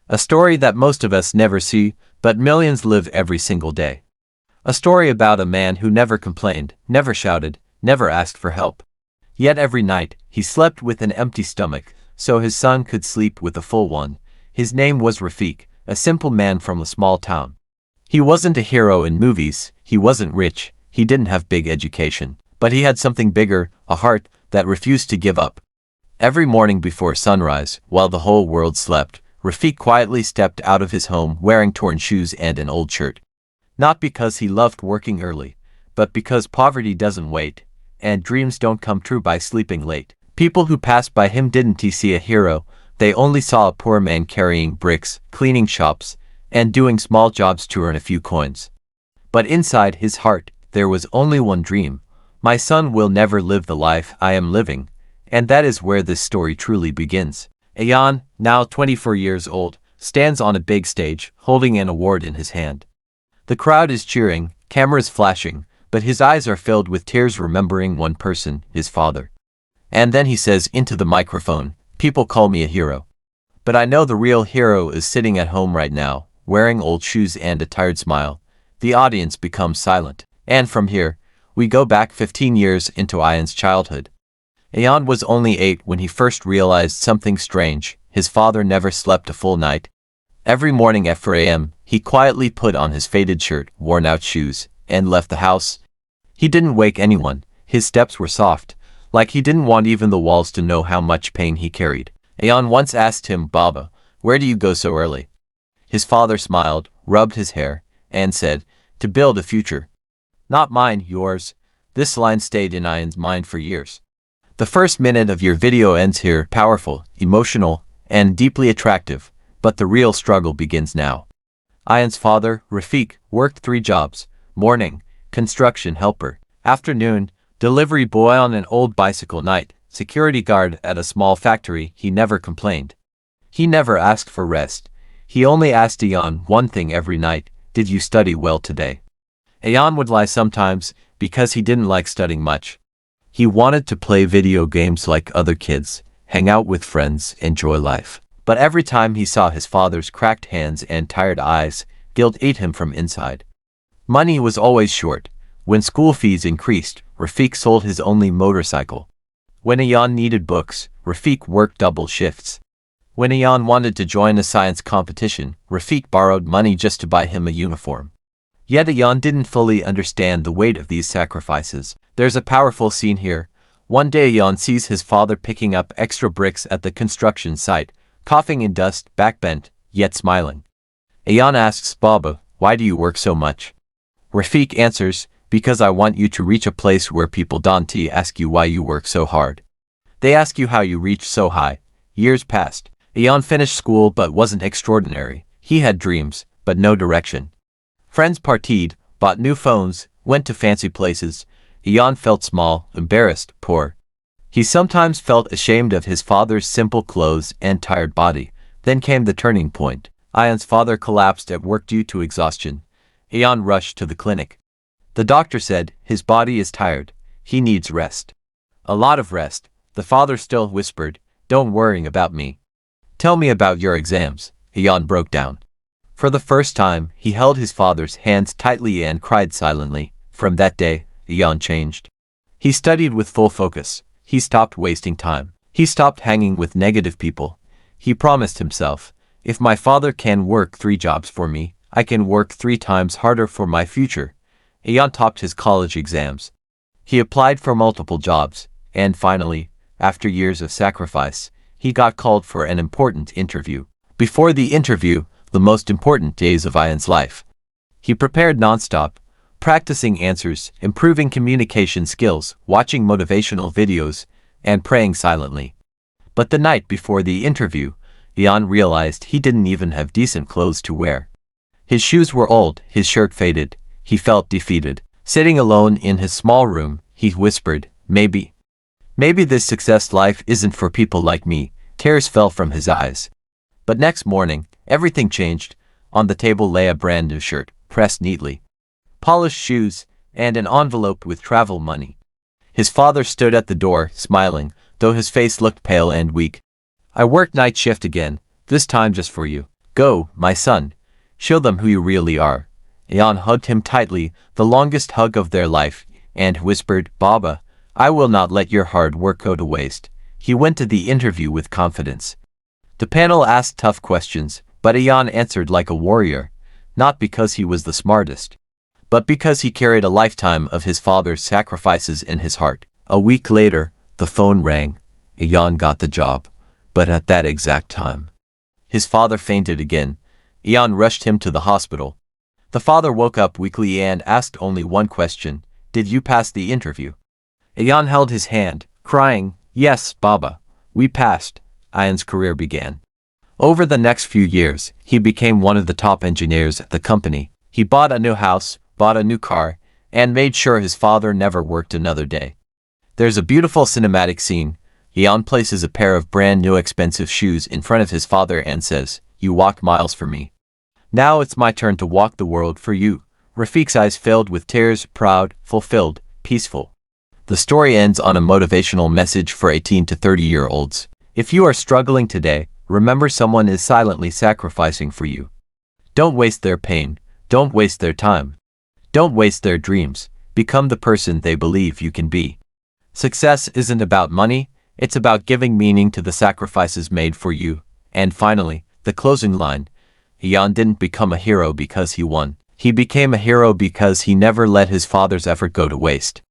A story that most of us never see, but millions live every single day. A story about a man who never complained, never shouted, never asked for help. Yet every night, he slept with an empty stomach, so his son could sleep with a full one. His name was Rafik, a simple man from a small town. He wasn't a hero in movies, he wasn't rich, he didn't have big education, but he had something bigger, a heart that refused to give up. Every morning before sunrise, while the whole world slept, Rafik quietly stepped out of his home wearing torn shoes and an old shirt. Not because he loved working early, but because poverty doesn't wait, and dreams don't come true by sleeping late. People who passed by him didn't see a hero, they only saw a poor man carrying bricks, cleaning shops, and doing small jobs to earn a few coins. But inside his heart, there was only one dream. My son will never live the life I am living, and that is where this story truly begins. Ayan, now 24 years old, stands on a big stage, holding an award in his hand. The crowd is cheering, cameras flashing, but his eyes are filled with tears remembering one person, his father. And then he says into the microphone, "People call me a hero. But I know the real hero is sitting at home right now, wearing old shoes and a tired smile." The audience becomes silent. And from here, we go back 15 years into Ayan's childhood. Ayan was only 8 when he first realized something strange. His father never slept a full night. Every morning at 4 a.m., he quietly put on his faded shirt, worn-out shoes, and left the house. He didn't wake anyone. His steps were soft, like he didn't want even the walls to know how much pain he carried. Ayan once asked him, "Baba, where do you go so early?" His father smiled, rubbed his hair, and said, "To build a future." "Not mine, yours." This line stayed in Ayan's mind for years. The first minute of your video ends here, powerful, emotional, and deeply attractive, but the real struggle begins now. Ayan's father, Rafik, worked 3 jobs: morning, construction helper; afternoon, delivery boy on an old bicycle; night, security guard at a small factory. He never complained. He never asked for rest. He only asked Ayan one thing every night: "Did you study well today?" Ayan would lie sometimes, because he didn't like studying much. He wanted to play video games like other kids, hang out with friends, enjoy life. But every time he saw his father's cracked hands and tired eyes, guilt ate him from inside. Money was always short. When school fees increased, Rafik sold his only motorcycle. When Ayan needed books, Rafik worked double shifts. When Ayan wanted to join a science competition, Rafik borrowed money just to buy him a uniform. Yet Ayan didn't fully understand the weight of these sacrifices. There's a powerful scene here. One day Ayan sees his father picking up extra bricks at the construction site, coughing in dust, backbent, yet smiling. Ayan asks, "Baba, why do you work so much?" Rafik answers, "Because I want you to reach a place where people don't ask you why you work so hard. They ask you how you reach so high." Years passed. Ayan finished school but wasn't extraordinary. He had dreams, but no direction. Friends partied, bought new phones, went to fancy places. Ayan felt small, embarrassed, poor. He sometimes felt ashamed of his father's simple clothes and tired body. Then came the turning point. Ayan's father collapsed at work due to exhaustion. Ayan rushed to the clinic. The doctor said, "His body is tired. He needs rest." "A lot of rest." The father still whispered, "Don't worry about me. Tell me about your exams." Ayan broke down. For the first time, he held his father's hands tightly and cried silently. From that day, Ayan changed. He studied with full focus. He stopped wasting time. He stopped hanging with negative people. He promised himself, "If my father can work 3 jobs for me, I can work 3 times harder for my future." Ayan topped his college exams. He applied for multiple jobs, and finally, after years of sacrifice, he got called for an important interview. Before the interview, the most important days of Ayan's life, he prepared nonstop, practicing answers, improving communication skills, watching motivational videos, and praying silently. But the night before the interview, Ayan realized he didn't even have decent clothes to wear. His shoes were old, his shirt faded. He felt defeated. Sitting alone in his small room, he whispered, Maybe this success life isn't for people like me." Tears fell from his eyes. But next morning, everything changed. On the table lay a brand new shirt, pressed neatly, polished shoes, and an envelope with travel money. His father stood at the door, smiling, though his face looked pale and weak. "I worked night shift again, this time just for you." Go, my son. Show them who you really are. Ian hugged him tightly, the longest hug of their life, and whispered, Baba, I will not let your hard work go to waste. He went to the interview with confidence. The panel asked tough questions, but Ian answered like a warrior, not because he was the smartest, but because he carried a lifetime of his father's sacrifices in his heart. A week later, the phone rang. Ian got the job, but at that exact time, his father fainted again. Ian rushed him to the hospital. The father woke up weakly and asked only one question, Did you pass the interview? Ian held his hand, crying, Yes, Baba, we passed. Ian's career began. Over the next few years, he became one of the top engineers at the company. He bought a new house, bought a new car, and made sure his father never worked another day. There's a beautiful cinematic scene. Ian places a pair of brand new expensive shoes in front of his father and says, You walked miles for me. Now it's my turn to walk the world for you. Rafiq's eyes filled with tears, proud, fulfilled, peaceful. The story ends on a motivational message for 18 to 30-year-olds. If you are struggling today, remember someone is silently sacrificing for you. Don't waste their pain. Don't waste their time. Don't waste their dreams. Become the person they believe you can be. Success isn't about money, it's about giving meaning to the sacrifices made for you. And finally, the closing line. Ian didn't become a hero because he won. He became a hero because he never let his father's effort go to waste.